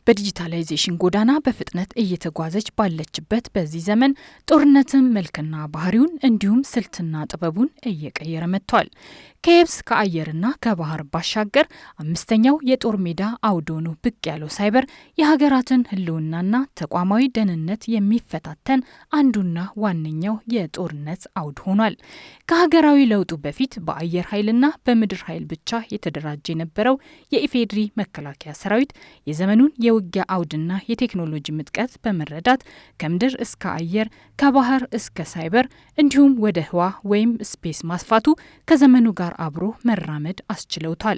በዲጂታላይዜሽን ጎዳና በፍጥነት እየተጓዘች ባለችበት በዚህ ዘመን ጦርነትን መልክና ባህሪውን እንዲሁም ስልትና ጥበቡን እየቀየረ መጥቷል። ከየብስ ከአየርና ከባህር ባሻገር አምስተኛው የጦር ሜዳ አውድ ሆኖ ብቅ ያለው ሳይበር የሀገራትን ህልውናና ተቋማዊ ደህንነት የሚፈታተን አንዱና ዋነኛው የጦርነት አውድ ሆኗል። ከሀገራዊ ለውጡ በፊት በአየር ኃይልና በምድር ኃይል ብቻ የተደራጀ የነበረው የኢፌዴሪ መከላከያ ሰራዊት የዘመኑን የውጊያ አውድና የቴክኖሎጂ ምጥቀት በመረዳት ከምድር እስከ አየር ከባህር እስከ ሳይበር እንዲሁም ወደ ህዋ ወይም ስፔስ ማስፋቱ ከዘመኑ ጋር አብሮ መራመድ አስችለውታል።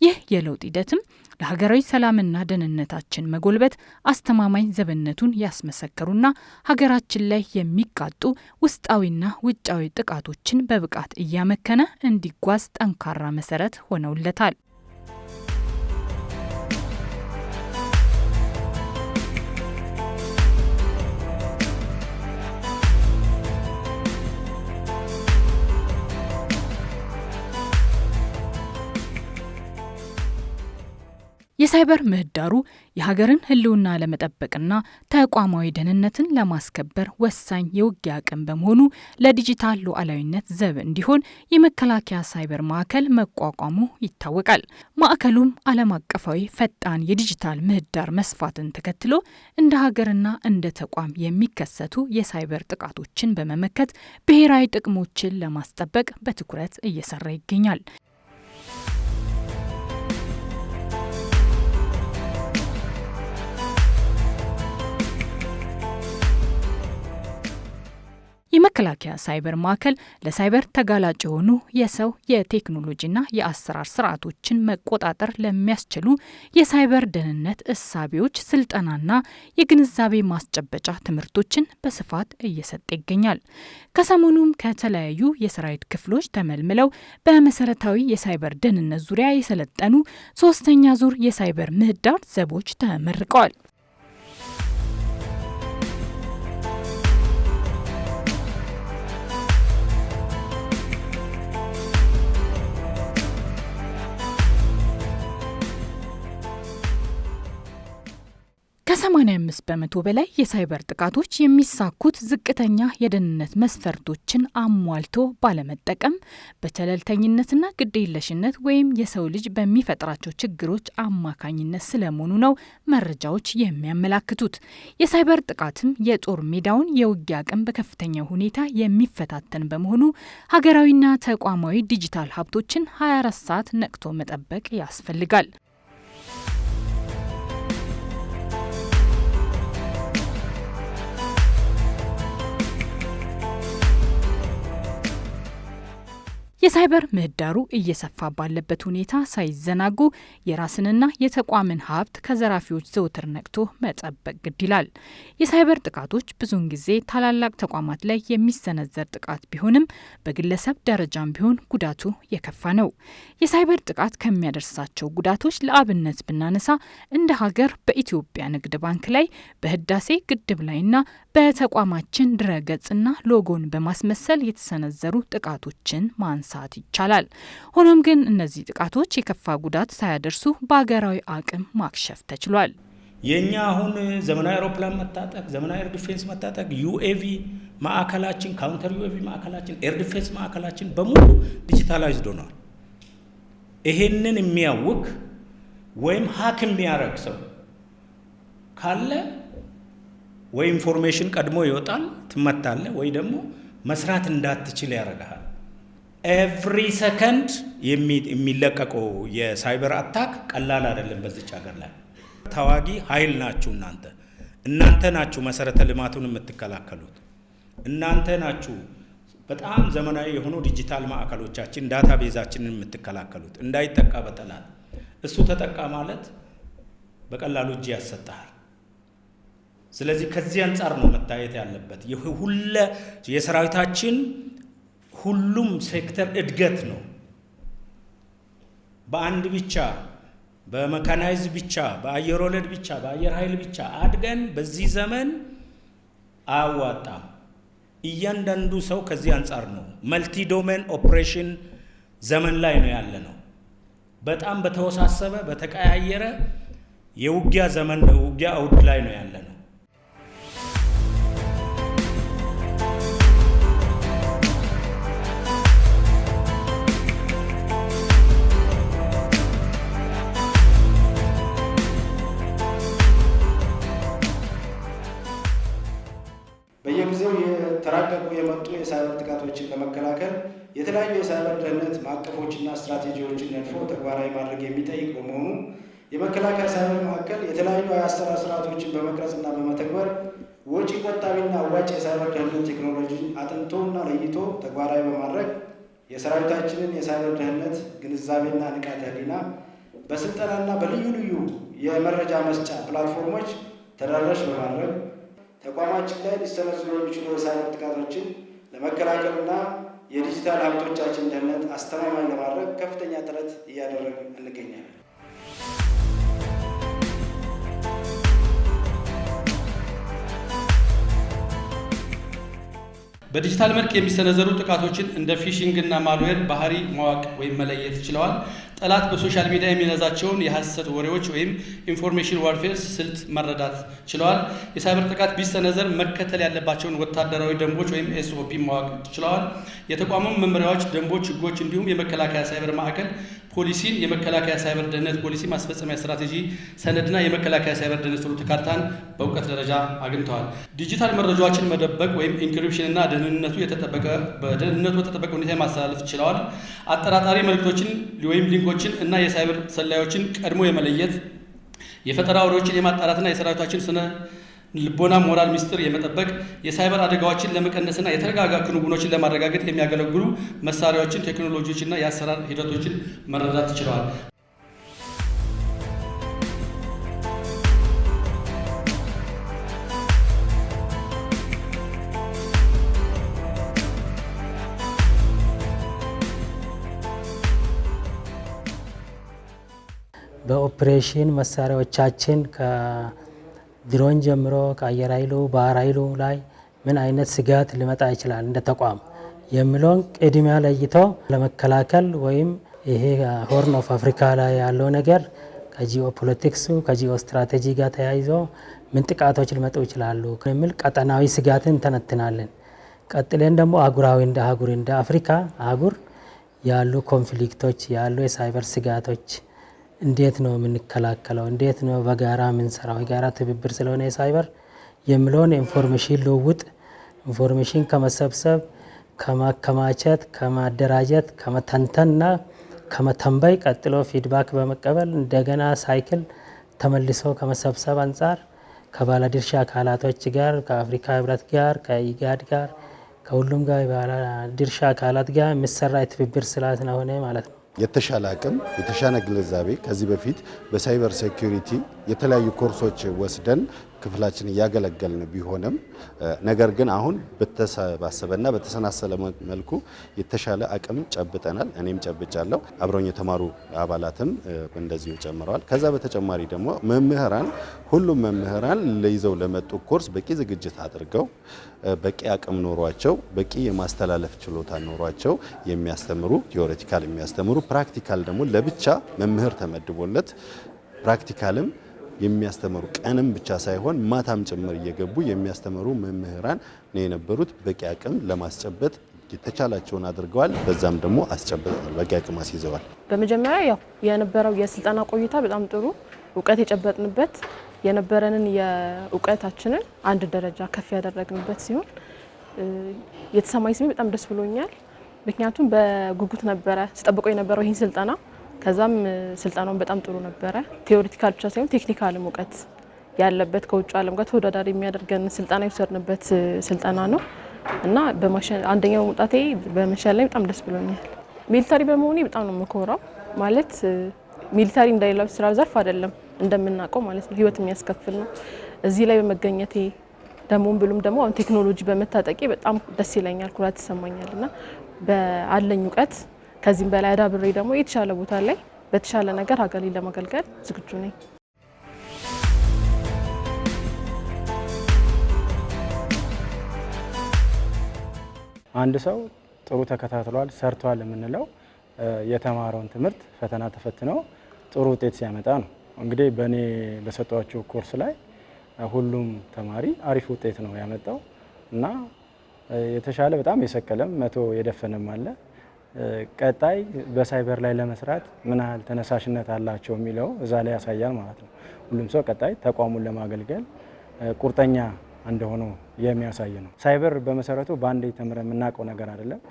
ይህ የለውጥ ሂደትም ለሀገራዊ ሰላምና ደህንነታችን መጎልበት አስተማማኝ ዘበነቱን ያስመሰከሩና ሀገራችን ላይ የሚቃጡ ውስጣዊና ውጫዊ ጥቃቶችን በብቃት እያመከነ እንዲጓዝ ጠንካራ መሰረት ሆነውለታል። የሳይበር ምህዳሩ የሀገርን ህልውና ለመጠበቅና ተቋማዊ ደህንነትን ለማስከበር ወሳኝ የውጊያ አቅም በመሆኑ ለዲጂታል ሉዓላዊነት ዘብ እንዲሆን የመከላከያ ሳይበር ማዕከል መቋቋሙ ይታወቃል። ማዕከሉም ዓለም አቀፋዊ ፈጣን የዲጂታል ምህዳር መስፋትን ተከትሎ እንደ ሀገርና እንደ ተቋም የሚከሰቱ የሳይበር ጥቃቶችን በመመከት ብሔራዊ ጥቅሞችን ለማስጠበቅ በትኩረት እየሰራ ይገኛል። የመከላከያ ሳይበር ማዕከል ለሳይበር ተጋላጭ የሆኑ የሰው የቴክኖሎጂና የአሰራር ስርዓቶችን መቆጣጠር ለሚያስችሉ የሳይበር ደህንነት እሳቤዎች ስልጠናና የግንዛቤ ማስጨበጫ ትምህርቶችን በስፋት እየሰጠ ይገኛል። ከሰሞኑም ከተለያዩ የሰራዊት ክፍሎች ተመልምለው በመሰረታዊ የሳይበር ደህንነት ዙሪያ የሰለጠኑ 3ኛ ዙር የሳይበር ምህዳር ዘቦች ተመርቀዋል። ከ85 በመቶ በላይ የሳይበር ጥቃቶች የሚሳኩት ዝቅተኛ የደህንነት መስፈርቶችን አሟልቶ ባለመጠቀም በቸለልተኝነትና ግዴለሽነት ወይም የሰው ልጅ በሚፈጥራቸው ችግሮች አማካኝነት ስለመሆኑ ነው መረጃዎች የሚያመላክቱት። የሳይበር ጥቃትም የጦር ሜዳውን የውጊያ አቅም በከፍተኛ ሁኔታ የሚፈታተን በመሆኑ ሀገራዊና ተቋማዊ ዲጂታል ሀብቶችን 24 ሰዓት ነቅቶ መጠበቅ ያስፈልጋል። የሳይበር ምህዳሩ እየሰፋ ባለበት ሁኔታ ሳይዘናጉ የራስንና የተቋምን ሀብት ከዘራፊዎች ዘውትር ነቅቶ መጠበቅ ግድ ይላል። የሳይበር ጥቃቶች ብዙውን ጊዜ ታላላቅ ተቋማት ላይ የሚሰነዘር ጥቃት ቢሆንም በግለሰብ ደረጃም ቢሆን ጉዳቱ የከፋ ነው። የሳይበር ጥቃት ከሚያደርሳቸው ጉዳቶች ለአብነት ብናነሳ እንደ ሀገር በኢትዮጵያ ንግድ ባንክ ላይ በህዳሴ ግድብ ላይና በተቋማችን ድረገጽና ሎጎን በማስመሰል የተሰነዘሩ ጥቃቶችን ማንሳት ይቻላል። ሆኖም ግን እነዚህ ጥቃቶች የከፋ ጉዳት ሳያደርሱ በሀገራዊ አቅም ማክሸፍ ተችሏል። የኛ አሁን ዘመናዊ አውሮፕላን መታጠቅ፣ ዘመናዊ ኤር ዲፌንስ መታጠቅ፣ ዩኤቪ ማዕከላችን፣ ካውንተር ዩኤቪ ማዕከላችን፣ ኤር ዲፌንስ ማዕከላችን በሙሉ ዲጂታላይዝድ ሆኗል። ይሄንን የሚያውክ ወይም ሀክ የሚያደርግ ሰው ካለ ወይ ኢንፎርሜሽን ቀድሞ ይወጣል፣ ትመታለ፣ ወይ ደግሞ መስራት እንዳትችል ያደርጋል። ኤቭሪ ሰከንድ የሚለቀቀው የሳይበር አታክ ቀላል አይደለም። በዚች ሀገር ላይ ተዋጊ ኃይል ናችሁ እናንተ ናችሁ መሰረተ ልማቱን የምትከላከሉት እናንተ ናችሁ። በጣም ዘመናዊ የሆኑ ዲጂታል ማዕከሎቻችን ዳታቤዛችንን የምትከላከሉት እንዳይጠቃ በጠላት እሱ ተጠቃ ማለት በቀላሉ እጅ ያሰጣል። ስለዚህ ከዚህ አንጻር ነው መታየት ያለበት። ሁሉ የሰራዊታችን ሁሉም ሴክተር እድገት ነው። በአንድ ብቻ በመካናይዝ ብቻ በአየር ወለድ ብቻ በአየር ኃይል ብቻ አድገን በዚህ ዘመን አያዋጣም። እያንዳንዱ ሰው ከዚህ አንጻር ነው መልቲ ዶሜን ኦፕሬሽን ዘመን ላይ ነው ያለነው። በጣም በተወሳሰበ በተቀያየረ የውጊያ ዘመን ውጊያ አውድ ላይ ነው ያለነው። በየጊዜው የተራቀቁ የመጡ የሳይበር ጥቃቶችን ለመከላከል የተለያዩ የሳይበር ደህንነት ማዕቀፎችና ስትራቴጂዎችን ነድፎ ተግባራዊ ማድረግ የሚጠይቅ በመሆኑ የመከላከያ ሳይበር ማዕከል የተለያዩ የአሰራር ስርዓቶችን በመቅረጽና በመተግበር ወጪ ቆጣቢና አዋጭ የሳይበር ደህንነት ቴክኖሎጂን አጥንቶና ለይቶ ተግባራዊ በማድረግ የሰራዊታችንን የሳይበር ደህንነት ግንዛቤና ንቃተ ህሊና በስልጠናና በልዩ ልዩ የመረጃ መስጫ ፕላትፎርሞች ተደራሽ በማድረግ ተቋማችን ላይ ሊሰነዘሩ የሚችሉ የሳይበር ጥቃቶችን ለመከላከልና የዲጂታል ሀብቶቻችን ደህንነት አስተማማኝ ለማድረግ ከፍተኛ ጥረት እያደረግን እንገኛለን። በዲጂታል መልክ የሚሰነዘሩ ጥቃቶችን እንደ ፊሽንግ እና ማልዌር ባህሪ ማወቅ ወይም መለየት ችለዋል። ጠላት በሶሻል ሚዲያ የሚነዛቸውን የሐሰት ወሬዎች ወይም ኢንፎርሜሽን ዋርፌር ስልት መረዳት ችለዋል። የሳይበር ጥቃት ቢሰነዘር መከተል ያለባቸውን ወታደራዊ ደንቦች ወይም ኤስኦፒ ማወቅ ችለዋል። የተቋሙን መመሪያዎች፣ ደንቦች፣ ህጎች እንዲሁም የመከላከያ ሳይበር ማዕከል ፖሊሲን፣ የመከላከያ ሳይበር ደህንነት ፖሊሲ ማስፈጸሚያ ስትራቴጂ ሰነድና የመከላከያ ሳይበር ደህንነት ፍኖተ ካርታን በእውቀት ደረጃ አግኝተዋል። ዲጂታል መረጃዎችን መደበቅ ወይም ኢንክሪፕሽንና ደህንነቱ በተጠበቀ ሁኔታ ማስተላለፍ ችለዋል። አጠራጣሪ መልእክቶችን ወይም ሊንኮችን እና የሳይበር ሰላዮችን ቀድሞ የመለየት የፈጠራ ወሬዎችን የማጣራትና የሰራዊታችን ስነ ልቦና ሞራል ሚስጥር የመጠበቅ የሳይበር አደጋዎችን ለመቀነስና የተረጋጋ ክንውኖችን ለማረጋገጥ የሚያገለግሉ መሳሪያዎችን፣ ቴክኖሎጂዎችና የአሰራር ሂደቶችን መረዳት ችለዋል። በኦፕሬሽን መሳሪያዎቻችን ከድሮን ጀምሮ ከአየር ኃይሉ ባህር ኃይሉ ላይ ምን አይነት ስጋት ሊመጣ ይችላል እንደ ተቋም የሚለውን ቅድሚያ ለይቶ ለመከላከል ወይም ይሄ ሆርን ኦፍ አፍሪካ ላይ ያለው ነገር ከጂኦ ፖለቲክሱ ከጂኦ ስትራቴጂ ጋር ተያይዞ ምን ጥቃቶች ሊመጡ ይችላሉ የሚል ቀጠናዊ ስጋትን ተነትናለን። ቀጥለን ደግሞ አህጉራዊ እንደ አፍሪካ አህጉር ያሉ ኮንፍሊክቶች ያሉ የሳይበር ስጋቶች እንዴት ነው የምንከላከለው? እንዴት ነው በጋራ የምንሰራው? የጋራ ትብብር ስለሆነ የሳይበር የሚለውን ኢንፎርሜሽን ልውውጥ ኢንፎርሜሽን ከመሰብሰብ ከማከማቸት ከማደራጀት ከመተንተንና ከመተንበይ ቀጥሎ ፊድባክ በመቀበል እንደገና ሳይክል ተመልሶ ከመሰብሰብ አንጻር ከባለድርሻ አካላቶች ጋር ከአፍሪካ ህብረት ጋር ከኢጋድ ጋር ከሁሉም ጋር ባለድርሻ አካላት ጋር የሚሰራ የትብብር ስርዓት ስለሆነ ማለት ነው። የተሻለ አቅም የተሻለ ግንዛቤ ከዚህ በፊት በሳይበር ሴኩሪቲ የተለያዩ ኮርሶች ወስደን ክፍላችን እያገለገልን ቢሆንም ነገር ግን አሁን በተሰባሰበና በተሰናሰለ መልኩ የተሻለ አቅም ጨብጠናል። እኔም ጨብጫለሁ። አብረውኝ የተማሩ አባላትም እንደዚሁ ጨምረዋል። ከዛ በተጨማሪ ደግሞ ሁሉም መምህራን ለይዘው ለመጡ ኮርስ በቂ ዝግጅት አድርገው በቂ አቅም ኖሯቸው በቂ የማስተላለፍ ችሎታ ኖሯቸው የሚያስተምሩ ቲዮሬቲካል የሚያስተምሩ ፕራክቲካል ደግሞ ለብቻ መምህር ተመድቦለት ፕራክቲካልም የሚያስተምሩ ቀንም ብቻ ሳይሆን ማታም ጭምር እየገቡ የሚያስተምሩ መምህራን ነው የነበሩት። በቂ አቅም ለማስጨበጥ የተቻላቸውን አድርገዋል። በዛም ደግሞ በቂ አቅም አስይዘዋል። በመጀመሪያ ያው የነበረው የስልጠና ቆይታ በጣም ጥሩ እውቀት የጨበጥንበት የነበረንን የእውቀታችንን አንድ ደረጃ ከፍ ያደረግንበት ሲሆን የተሰማኝ ስሜት በጣም ደስ ብሎኛል። ምክንያቱም በጉጉት ነበረ ስጠብቀው የነበረው ይህን ስልጠና። ከዛም ስልጠናውን በጣም ጥሩ ነበረ። ቴዎሪቲካል ብቻ ሳይሆን ቴክኒካልም እውቀት ያለበት ከውጭ ዓለም ጋር ተወዳዳሪ የሚያደርገን ስልጠና የወሰድንበት ስልጠና ነው እና አንደኛው መውጣቴ በመሻል ላይ በጣም ደስ ብሎኛል። ሚሊታሪ በመሆኔ በጣም ነው የምኮራው። ማለት ሚሊታሪ እንደሌላው ስራ ዘርፍ አይደለም እንደምናውቀው ማለት ነው። ህይወት የሚያስከፍል ነው። እዚህ ላይ በመገኘቴ ብሉም ደግሞ አሁን ቴክኖሎጂ በመታጠቂ በጣም ደስ ይለኛል፣ ኩራት ይሰማኛል እና በአለኝ እውቀት ከዚህም በላይ አዳብሬ ደግሞ የተሻለ ቦታ ላይ በተሻለ ነገር ሀገሬን ለማገልገል ዝግጁ ነኝ። አንድ ሰው ጥሩ ተከታትሏል ሰርቷል የምንለው የተማረውን ትምህርት ፈተና ተፈትኖ ጥሩ ውጤት ሲያመጣ ነው። እንግዲህ በእኔ በሰጧቸው ኮርስ ላይ ሁሉም ተማሪ አሪፍ ውጤት ነው ያመጣው እና የተሻለ በጣም የሰቀለም 100 የደፈነም አለ። ቀጣይ በሳይበር ላይ ለመስራት ምን ያህል ተነሳሽነት አላቸው የሚለው እዛ ላይ ያሳያል ማለት ነው። ሁሉም ሰው ቀጣይ ተቋሙን ለማገልገል ቁርጠኛ እንደሆነ የሚያሳይ ነው። ሳይበር በመሰረቱ በአንዴ ተምረን የምናውቀው ነገር አይደለም።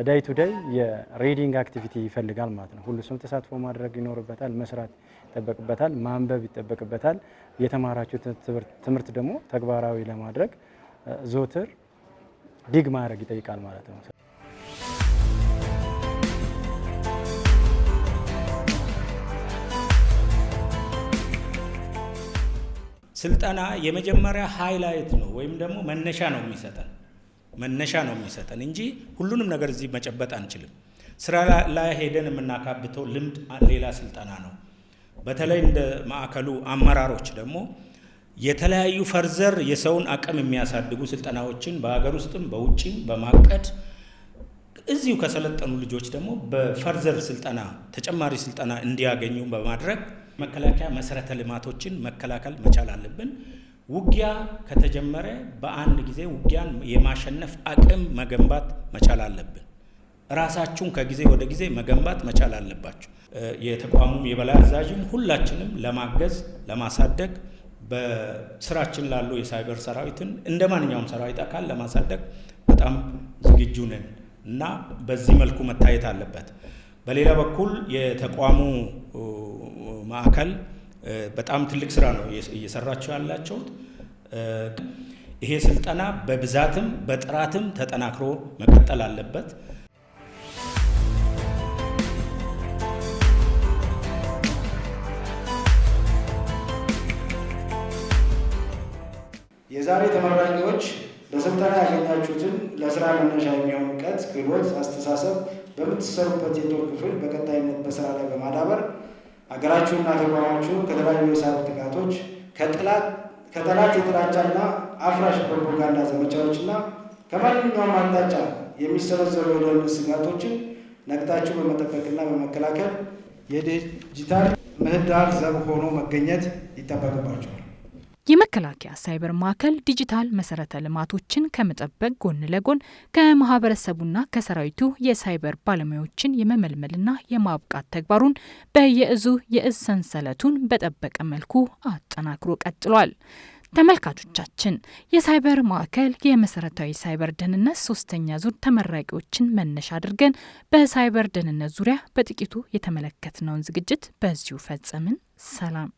ዳይ ቱ ዳይ የሪዲንግ አክቲቪቲ ይፈልጋል ማለት ነው። ሁሉ ሰው ተሳትፎ ማድረግ ይኖርበታል፣ መስራት ይጠበቅበታል፣ ማንበብ ይጠበቅበታል። የተማራችሁት ትምህርት ደግሞ ተግባራዊ ለማድረግ ዘወትር ዲግ ማድረግ ይጠይቃል ማለት ነው። ስልጠና የመጀመሪያ ሃይላይት ነው ወይም ደግሞ መነሻ ነው የሚሰጠን እንጂ ሁሉንም ነገር እዚህ መጨበጥ አንችልም። ስራ ላይ ሄደን የምናካብተው ልምድ ሌላ ስልጠና ነው። በተለይ እንደ ማዕከሉ አመራሮች ደግሞ የተለያዩ ፈርዘር የሰውን አቅም የሚያሳድጉ ስልጠናዎችን በሀገር ውስጥም በውጭም በማቀድ እዚሁ ከሰለጠኑ ልጆች ደግሞ በፈርዘር ስልጠና ተጨማሪ ስልጠና እንዲያገኙ በማድረግ መከላከያ መሰረተ ልማቶችን መከላከል መቻል አለብን። ውጊያ ከተጀመረ በአንድ ጊዜ ውጊያን የማሸነፍ አቅም መገንባት መቻል አለብን። ራሳችሁን ከጊዜ ወደ ጊዜ መገንባት መቻል አለባችሁ። የተቋሙም የበላይ አዛዥም ሁላችንም ለማገዝ ለማሳደግ በስራችን ላሉ የሳይበር ሰራዊትን እንደ ማንኛውም ሰራዊት አካል ለማሳደግ በጣም ዝግጁ ነን እና በዚህ መልኩ መታየት አለበት። በሌላ በኩል የተቋሙ ማዕከል በጣም ትልቅ ስራ ነው እየሰራችሁ ያላችሁት። ይሄ ስልጠና በብዛትም በጥራትም ተጠናክሮ መቀጠል አለበት። የዛሬ ተመራቂዎች በስልጠና ያገኛችሁትን ለስራ መነሻ የሚሆን እውቀት፣ ክህሎት፣ አስተሳሰብ በምትሰሩበት የጦር ክፍል በቀጣይነት በስራ ላይ በማዳበር ሀገራችሁና ተቋማችሁን ከተለያዩ የሳይበር ጥቃቶች ከጠላት የጥላቻና አፍራሽ ፕሮፓጋንዳ ዘመቻዎችና ከማንኛውም አቅጣጫ የሚሰነዘሩ የደህንነት ስጋቶችን ነቅታችሁ በመጠበቅና በመከላከል የዲጂታል ምህዳር ዘብ ሆኖ መገኘት ይጠበቅባቸዋል። የመከላከያ ሳይበር ማዕከል ዲጂታል መሰረተ ልማቶችን ከመጠበቅ ጎን ለጎን ከማህበረሰቡና ከሰራዊቱ የሳይበር ባለሙያዎችን የመመልመልና የማብቃት ተግባሩን በየእዙ የእዝ ሰንሰለቱን በጠበቀ መልኩ አጠናክሮ ቀጥሏል። ተመልካቾቻችን የሳይበር ማዕከል የመሰረታዊ ሳይበር ደህንነት 3ኛ ዙር ተመራቂዎችን መነሻ አድርገን በሳይበር ደህንነት ዙሪያ በጥቂቱ የተመለከትነውን ዝግጅት በዚሁ ፈጸምን። ሰላም።